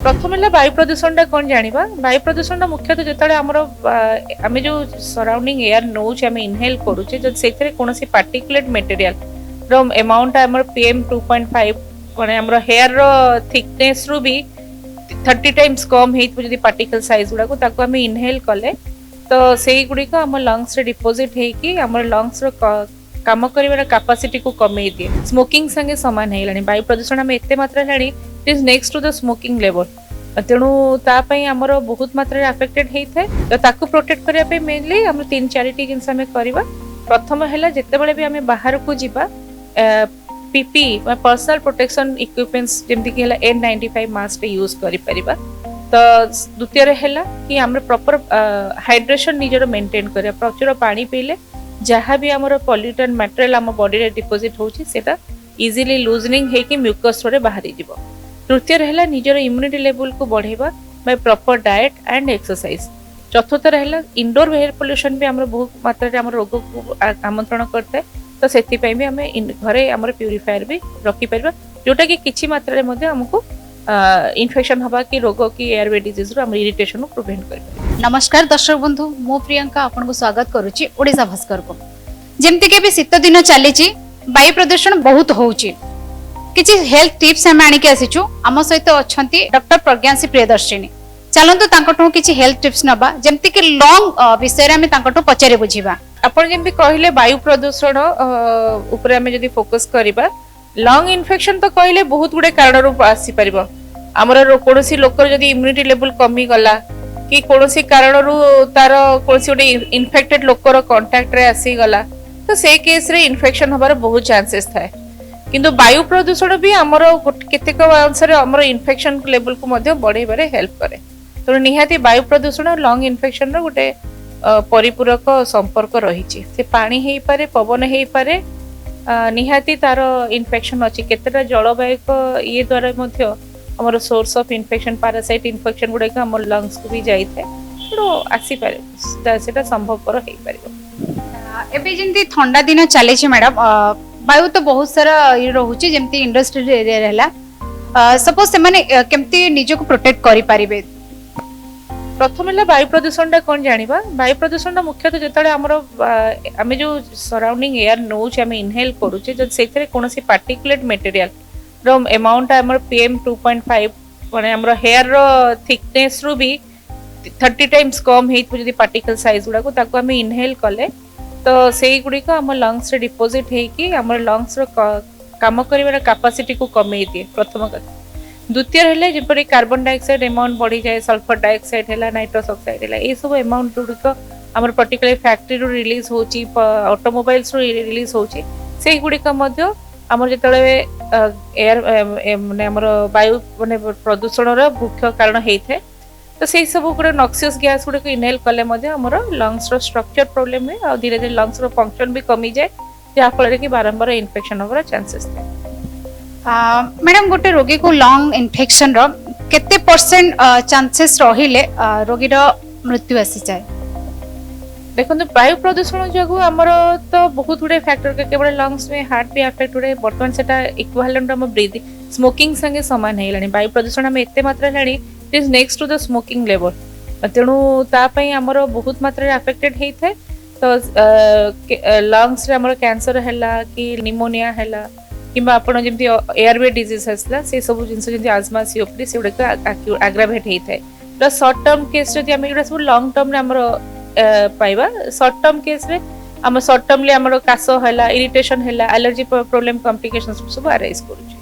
प्रथम है वायु प्रदूषण टा कौन जानिबा वायु प्रदूषण मुख्यतः जेतले हमर आमे जो सराउंडिंग एयर नोच आमे इनहेल करूचे जब सेथरे कोनोसी पार्टिकुलेट मटेरियल रो अमाउंट हमर पीएम 2.5 माने हमर हेयर रो थिकनेस रु भी 30 टाइम्स कम हेत जदी पार्टिकल साइज गुडा को ताको आमे इनहेल कले तो सेही गुडी को हमर लंग्स रे डिपॉजिट हे कि हमर लंग्स रो काम करिवार कैपेसिटी को कमे दिए स्मोकिंग संगे समान हेलानी वायु प्रदूषण आमे एते मात्रा हेलानी it is next to the smoking level तेणु तापाई आमर बहुत मात्रा अफेक्टेड होता है तो ताकू प्रोटेक्ट करने मेनली आम तीन चारिटी जिनस आम करवा प्रथम है जिते भी आम बाहर को जीवा पीपी पर्सनल प्रोटेक्शन इक्विपमेंट्स जमती कि N95 मास्क यूज करिपरिबा तो द्वितीय है कि आम प्रॉपर हाइड्रेशन निजर मेंटेन करिया प्रचुर पानी पीले जहाँ भी आमर पॉल्यूटेड मटेरियल आम बॉडी रे डिपॉजिट होची सेटा इजीली लूजनिंग हे कि म्यूकस रे बाहरी जीवो। तृतीय रहा निजर इम्यूनिटी लेवल को बढ़ेबा by proper diet and exercise. चतुर्थ रहा इंडोर एयर पोल्यूशन भी आम बहुत मात्रा आम रोग को आमंत्रण करता है तो से भी आम घरे आम प्यूरीफायर भी रखिपर जोटा कि किसी मात्रा में आमको इन्फेक्शन हवा कि रोग कि एयरवे डिजीज रो इरिटेशन को प्रिवेंट कर। नमस्कार दर्शक बंधु मो प्रियंका आपन को स्वागत करुच्ची ओडिशा भास्कर को। जेमती के भी शीत दिन चली वायु प्रदूषण बहुत होउची किछि हेल्थ टिप्स हम आनी के आसीचु आम सहित अछंती डॉक्टर प्रज्ञासी प्रियदर्शिनी चलंतु तांकटो किछि हेल्थ टिप्स नबा जेमती कि लॉन्ग विषय रे हम तांकटो पचारे बुझिबा। आपण जेमती कहिले वायु प्रदूषण ऊपर हम जदी फोकस करिबा लंग इन्फेक्शन तो कहले बहुत गुडे कारण रो आसी परबो हमर कोनोसी लोकर जदी इम्यूनिटी लेवल कमी गला कि कोनोसी कारण रो तार कोनोसी गुडे इन्फेक्टेड लोकर कांटेक्ट रे आसी गला तो से केस रे इन्फेक्शन हबार बहुत चांसेस थाए किंतु वायु प्रदूषण भी आमर केतेक अनुसार आमर इन्फेक्शन लेवल को मध्य बढ़ेबारे हेल्प करे तो निहाती वायु प्रदूषण और लंग इन्फेक्शन रो गोटे परिपूरक संपर्क रही से पानी हेई पारे पवन हेई पारे निहाती तार इन्फेक्शन अछि केतेटा जलवायु ये द्वारा मध्य हमर source of infection parasite infection गुडे का हमर लंग्स को भी जाई थे तो आसी पारे सेटा संभवपर हेई पारिबो। एबे जेंती ठंडा दिन चले छी मैडम वायु तो बहुत सारा ये रोचे जेमती इंडस्ट्रियल एरिया रहला सपोज से माने केमती निज को प्रोटेक्ट करि परिबे। प्रथम है वायु प्रदूषण टा कौन जानिबा वायु प्रदूषण मुख्यतः जेतले हमर आमे जो सराउंडिंग एयर नोच आमे इनहेल करूचे जब सेथरे कोनोसी पार्टिकुलेट मटेरियल रो अमाउंट हमर पीएम 2.5 माने हमर हेयर रो थिकनेस रु भी 30 टाइम्स कम हेत जदी पार्टिकल साइज गुडा को ताको आमे इनहेल कले तो सेही गुडी को हमर लंग्स रे डिपॉजिट हे कि हमर लंग्स रो काम करिवार कैपेसिटी को कमे दिए प्रथम कथा। द्वितीय है जपरि कार्बन डाइऑक्साइड अमाउंट बढ़ी जाए सल्फर डाइऑक्साइड है नाइट्रस ऑक्साइड है ये सब अमाउंट गुड़िक आम पर्टिकुलर फैक्ट्री रू रिलीज होची ऑटोमोबाइल्स रू रिलीज होची से गुड़िक आमर जो एयर माने आमर वायु माने प्रदूषण मुख्य कारण होता है तो से सब गोटे नॉक्सियस गैस गुड़िक इनहेल कले आमर लंग्स रो स्ट्रक्चर प्रोब्लेम है और धीरे धीरे लंग्स रो फंक्शन भी कमी जाए जहाँफल कि बारंबार इन्फेक्शन होबार चांसेस थाए। मैडम गोटे रोगी को लंग इन्फेक्शन रो केते परसेंट चांसेस रहिले रोगी रो मृत्यु आसी जाए। देखो वायु प्रदूषण जो आमर तो बहुत गुडे फैक्टर केवल लंग्स में हार्ट भी अफेक्ट हुए बर्तमान सेटा इक्विवेलेंट हम ब्रीथिंग स्मोकिंग संगे समान हेलानी वायु प्रदूषण आम एते मात्रा हेलानी it is next to the smoking level तेणु तापाई आमर बहुत मात्रा अफेक्टेड होता है तो लंग्स रे आमर कैंसर हैला कि निमोनिया हैला किंबा आपण जेमती एयरवे डिजीज हसला से सब जिंस जेमती आस्मा सीओपीडी से गुडे एग्रावेट होता है तो शॉर्ट टर्म केस जदी हम एटा सब लॉन्ग टर्म रे हमर पाइबा शॉर्ट टर्म केस रे हम शॉर्ट टर्म ले हमर कासो हैला इरिटेशन हैला एलर्जी प्रॉब्लम कॉम्प्लिकेशंस सब अराइज करूची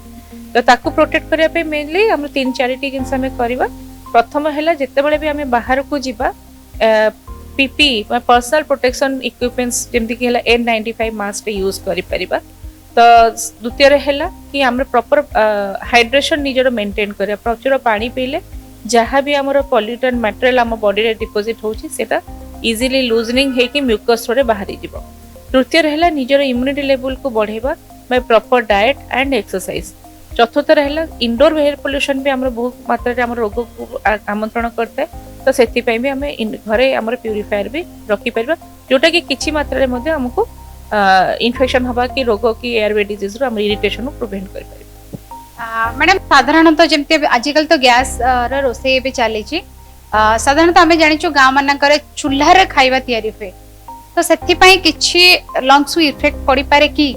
तो ताकू प्रोटेक्ट करिया पे मेनली हम तीन चारिटी जिंस हम करबा। प्रथम है जिते बळे भी हम बाहर को जीवा पीपी पर्सनल प्रोटेक्शन इक्विपमेंट्स जमती कि N95 मास्क यूज करिपरिबा तो द्वितीय है कि आम प्रॉपर हाइड्रेशन निजर मेंटेन करिया प्रचुर पानी पीले जहाँ भी आमर पॉल्यूटेड मटेरियल आम बॉडी रे डिपॉजिट होची सेटा इजीली लूजनिंग हे कि म्यूकस रे बाहरी जीवो। तृतीय है निजर इम्यूनिटी लेवल को बढ़ेबा by proper diet and exercise. चतुर्थ है इंडोर एयर पोल्यूशन भी आम बहुत मात्रा आम रोग को आमंत्रण करता है तो से भी आम घरे आम प्यूरीफायर भी रखिपर जोटा कि किसी मात्रा में आमको इन्फेक्शन हवा कि रोग कि एयरवे डिजीज रो इरिटेशन को प्रिवेंट कर। मैडम साधारणतः जमती आजिकल तो गैस रो रोषे भी चली साधारणतः आम जाचु गाँव मानक चूल्हार खाଇବା तैयारी हुए तो से किसी लंग्स इफेक्ट पड़ पारे कि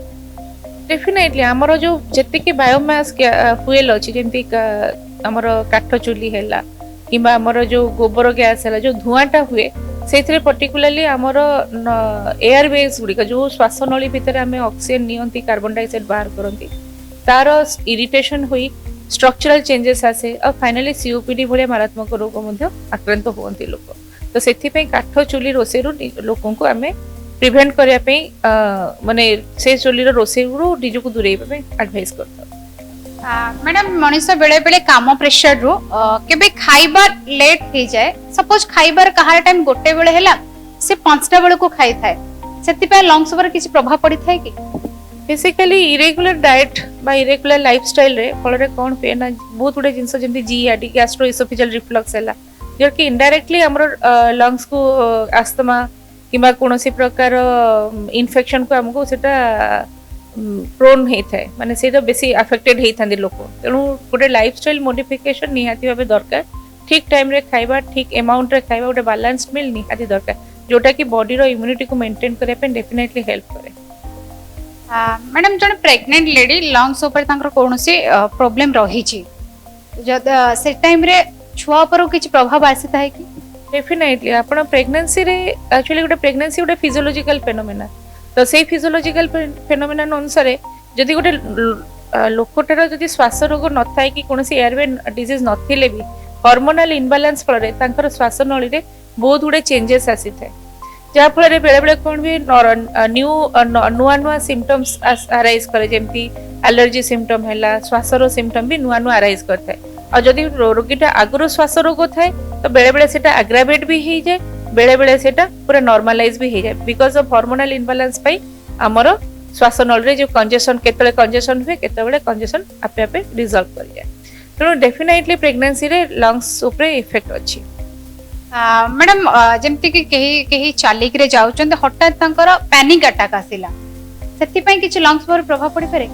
डेफिनेटली आमर जो जेतिकी बायोमास फ्यूएल अच्छी जमी आमर काठ चूली है कि आमर जो गोबर गैस है जो धुआंटा हुए से पर्टिकुलाली आमर एयर वेज गुड़िक जो श्वास नली भितर आम ऑक्सीजन नियंती कार्बन डाइऑक्साइड बाहर करती तार इरिटेशन हुई स्ट्रक्चरल चेंजेस आसे और फाइनली सीओपीडी भाया मारात्मक रोग आक्रांत होती लोक तो से काठ चूली रोषे लोक को आम प्रिभेन्ट करने माने से चूली रोषे निजक दूर आडभाइस करता मैडम मनीष बेले बेले काम प्रेशर रु केबे खाइबा लेट हो जाए सपोज खाइबार कहार टाइम गोटे बेले हैला से 5टा बेले को खाई थाए सेति पे लंग्स पर किछि प्रभाव पड़ी थाए कि बेसिकली इरेगुलर डाइट बा इरेगुलर लाइफस्टाइल रे फल रे कोन पे ना बहुत गुडे जिंस जेंति जीआरडी गैस्ट्रोइसोफेजियल रिफ्लक्स हैला जो कि इनडायरेक्टली हमर लंग्स को अस्थमा किबा कोनोसी प्रकार इन्फेक्शन को हमको सेटा प्रोन होता है माने से बेसी अफेक्टेड होता लोक तेणु गोटे लाइफस्टाइल मॉडिफिकेशन निहाती भाव दरकार ठीक टाइम रे खाइबा ठीक अमाउंट रे खाइबा गोटे बैलेंस्ड मील निहाती दरकार जोटा कि बॉडी रो इम्यूनिटी को मेंटेन करने पे डेफिनेटली हेल्प करे मैडम जन प्रेग्नेंट लेडी लंग्स ऊपर तांकर कोनोसी प्रॉब्लम रही छी जद से टाइम रे छुआ पर किछि प्रभाव आसीता है कि डेफिनेटली आपण प्रेगनेंसी रे एक्चुअली गोटे प्रेगनेंसी गोटे फिजियोलॉजिकल फेनोमेना तो से फिजियोलॉजिकल फेनोमेना अनुसार जदि गोटे लोकटार जदि श्वास रोग न थाए कि कोनोसी एयरवे डिजीज नथिले भी हार्मोनल इनबैलेंस फल तांकर श्वास नली रे बहुत गुडे चेंजेस आसी थाए जहाँ फल बेले बेले कौन भी नुआ नुआ सिम्पटम्स आराइज करे जमती एलर्जी सिम्पटम है श्वास सिम्पटम भी नुआ नुआ आराइज करता है और जदि रोगीटा आगुरी श्वास रोग थाए तो बेले बेले सेटा एग्रावेट भी हो जाए बेले बेले सेटा पूरा नॉर्मलाइज भी हो जाए बिकॉज ऑफ हार्मोनल इनबैलेंस पाई आमर श्वास नल रे जो कंजेशन केतले कंजेशन हुए केतले कंजेशन आपे आपे रिजॉल्व कर जाए तेणु डेफिनेटली प्रेगनेंसी रे लंग्स ऊपर इफेक्ट अच्छी मैडम जमती कि कहीं चालिक रे जाउचंद हठात तांकर पैनिक अटैक आसिला सेति पई किछ लंग्स पर प्रभाव पड़ी पारे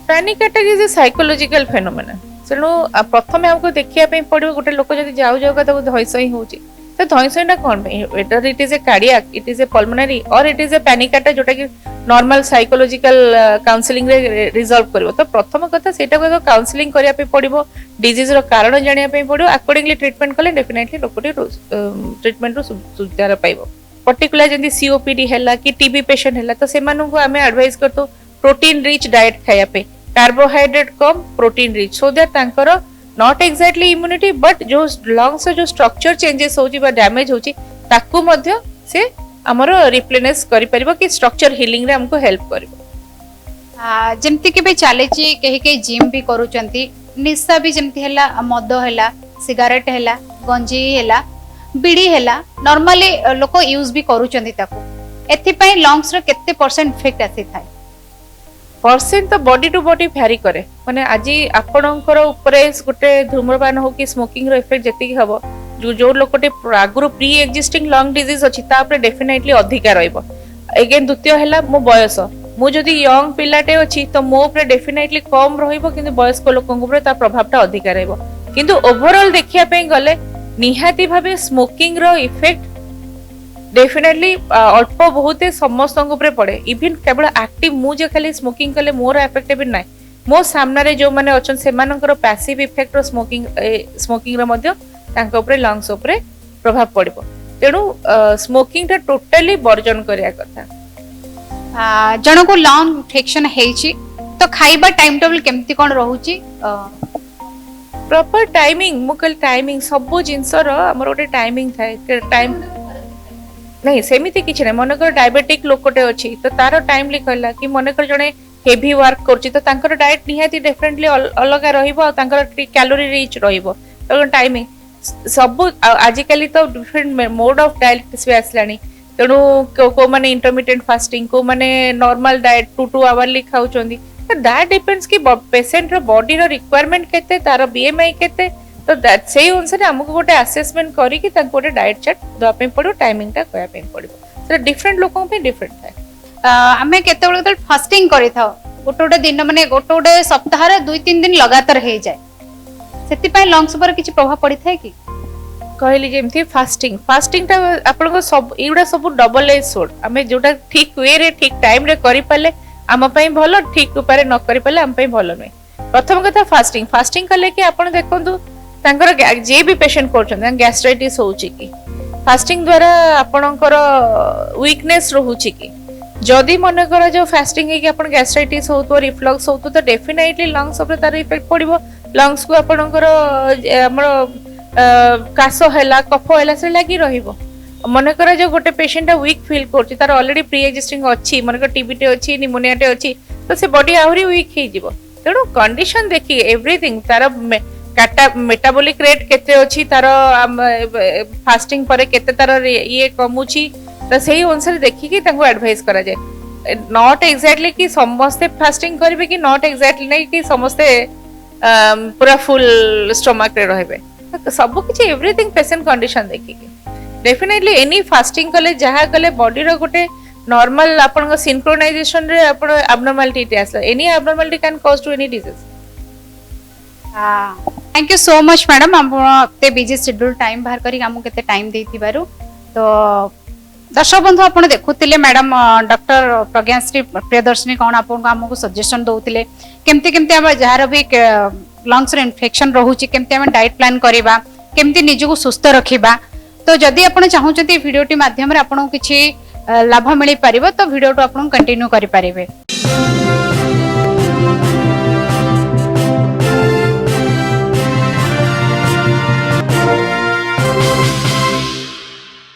panic attack is a psychological phenomena तेणु प्रथम हमको देखिया पे पड़ो गोटे लोक जदि जाऊ जाऊ का धैसई होची तो धैसईटा कौन whether it is a cardiac it is a pulmonary or it is a panic attack जोटा कि नॉर्मल साइकोलॉजिकल काउंसलिंग रे रिजॉल्व करिवो तो प्रथम कथा सेटा को काउंसलिंग करिया पे पड़िबो डिजीज रो कारण जानिया पे पड़िबो अकॉर्डिंगली ट्रीटमेंट कले डेफिनेटली लोकटी ट्रीटमेंट रो सुविधा पाइबो पर्टिकुलर जंदी सीओपीडी हैला कि टीबी पेशेंट हैला तो सेमानु को हमें एडवाइस करतो प्रोटीन रिच डाइट खाया पे carbohydrate come protein rich so that तांकर नॉट एक्जैक्टली इम्यूनिटी बट जो लंग्स जो स्ट्रक्चर चेंजेस होची बा डैमेज होची ताकू मध्य से हमर रिप्लेनिश करि परिबो कि स्ट्रक्चर हीलिंग रे हमको हेल्प करिवो जेमती कि भी चले छी कहि जिम भी करूचंती निशा भी जेमती हैला मद हैला सिगरेट हैला गंजी हैला बीड़ी हैला नॉर्मली लोक यूज भी करूचंती ताकू एथि पई लंग्स रो केते परसेंट इफेक्ट आसी थाए परसेंट तो बॉडी टू बॉडी भ्यारी करे माने आज आपणकर ऊपरे गोटे धूम्रपान हो कि स्मोकिंग रो इफेक्ट जेतिक हबो जो लोकटे आगुरु प्री एक्जिस्टिंग लंग डिजीज अछि ता ऊपर डेफिनेटली अधिका रहइबो अगेन द्वितीय हैला मो बयस मु जदि यंग पिलाटे अछि तो मो ऊपर डेफिनेटली कम रहइबो किंतु वयस्क लोकन ऊपर ता प्रभावटा अधिका रहइबो किंतु ओवरऑल देखिया पे गले निहाती भाबे स्मोकिंग रो इफेक्ट डेफिनेटली अल्प बहुत समस्त ऊपर पड़े इवन केवल एक्टिव मु जे खाली स्मोकिंग कले मोर एफेक्टेबल नाइ मो सामने रे जो माने अछन सेमानकर पैसिव इफेक्ट रो स्मोकिंग रो मध्य तांका ऊपर लंग्स ऊपर प्रभाव पड़िबो तेणु स्मोकिंग टा टोटली वर्जन करिया कथा जण को लंग इन्फेक्शन हेछि तो खाइबा टाइम टेबल केमती कोन रहउची प्रॉपर टाइमिंग मुकल टाइमिंग सब जिंसर हमर गोटे टाइमिंग थाए टाइम नहीं सेमिति किछ नै मनकर डायबिटिक लोकटे अछि तो तार टाइमली कहला कि मनकर जणे हेवी वर्क करछि तो तांकर डाइट निहाती डिफरेंटली अलगा रहिबो आ तांकर कैलोरी रिच रहिबो तो टाइमिंग सब आजिकली तो डिफरेंट मोड ऑफ डाइट से आसलानी तेणु को माने इंटरमिटेंट फास्टिंग को माने नॉर्मल डाइट 2 आवरली खाउचंदी तो दैट डिपेंड्स कि पेशेंट रो बॉडी रो रिक्वायरमेंट केते तार बीएमआई केते तो दैट सेही अनुसार हमको गोटे असेसमेंट करी कि तांको गोटे डाइट चार्ट दवा पे पड़ो टाइमिंग टा कहया पे पड़ो से डिफरेंट लोकों पे डिफरेंट है हमें केते बेले फास्टिंग करि थाओ गोटे गोटे दिन माने गोटे गोटे सप्ताह 2-3 दिन लगातार हो जाए से लंग्स पर किसी प्रभाव पड़ी था कि कहली जेमती फास्टिंग फास्टिंग टा आपन को सब एगुडा सब डबल एज सोड आमे जोटा ठीक वे रे ठीक टाइम रे करि पाले आम पई भलो ठीक उपाय न करि पाले आम पई भलो नै प्रथम कथा फास्टिंग फास्टिंग कले कि आपन देखंतु तांकर जे भी पेशेंट करछन गैस्ट्राइटिस होउची कि फास्टिंग द्वारा आपनकर वीकनेस रहूची कि जदि मन कर जो फास्टिंग है कि अपन गैस्ट्राइटिस हो तो रिफ्लक्स हो तो डेफिनेटली लंग्स ऊपर तार इफेक्ट पड़िबो लंग्स को आपनकर हमर काश हैला कफ हैला से लागि रहिबो मन कर जो गोटे पेशेंट वीक फील करछि तार ऑलरेडी प्री एक्जिस्टिंग अछि मन कर टीबी टे अछि निमोनिया टे अछि तो से बॉडी आहुरी वीक हे जिवो तेणु कंडीशन देखि एवरीथिंग तार काटा मेटाबॉलिक रेट केते अछि तार फास्टिंग परे केते तार ये कमुछि तो सही अनुसार देखिकी तांको एडवाइस करा जाए नॉट एग्जैक्टली कि समस्ते फास्टिंग करिवे कि नॉट एग्जैक्टली नहीं कि समस्ते पूरा फुल स्टमक रे रहबे सब किछ एवरीथिंग पेशेंट कंडीशन देखिकी डेफिनेटली एनी फास्टिंग कले जहा कले बॉडी रो गोटे नॉर्मल आपन सिंक्रोनाइजेशन रे आपन एब्नॉर्मलिटी टे आसला any abnormality can cause to any disease thank you so much madam आपते बिजी शेड्यूल टाइम बाहर करी हमहु केते टाइम देथिबारु तो दर्शक बंधु आप देखुले मैडम डॉक्टर प्रज्ञाश्री प्रियदर्शनी कौन आपको सजेशन दौले केमती केमती जार भी लंग्स इन्फेक्शन रोचे केमती डाइट प्लान करवा केमती निजको सुस्थ रखा तो जदि आप चाहते भिडियोटी माध्यम आपको किसी लाभ मिल पार तो भिडियो आप कंटिन्यू करें।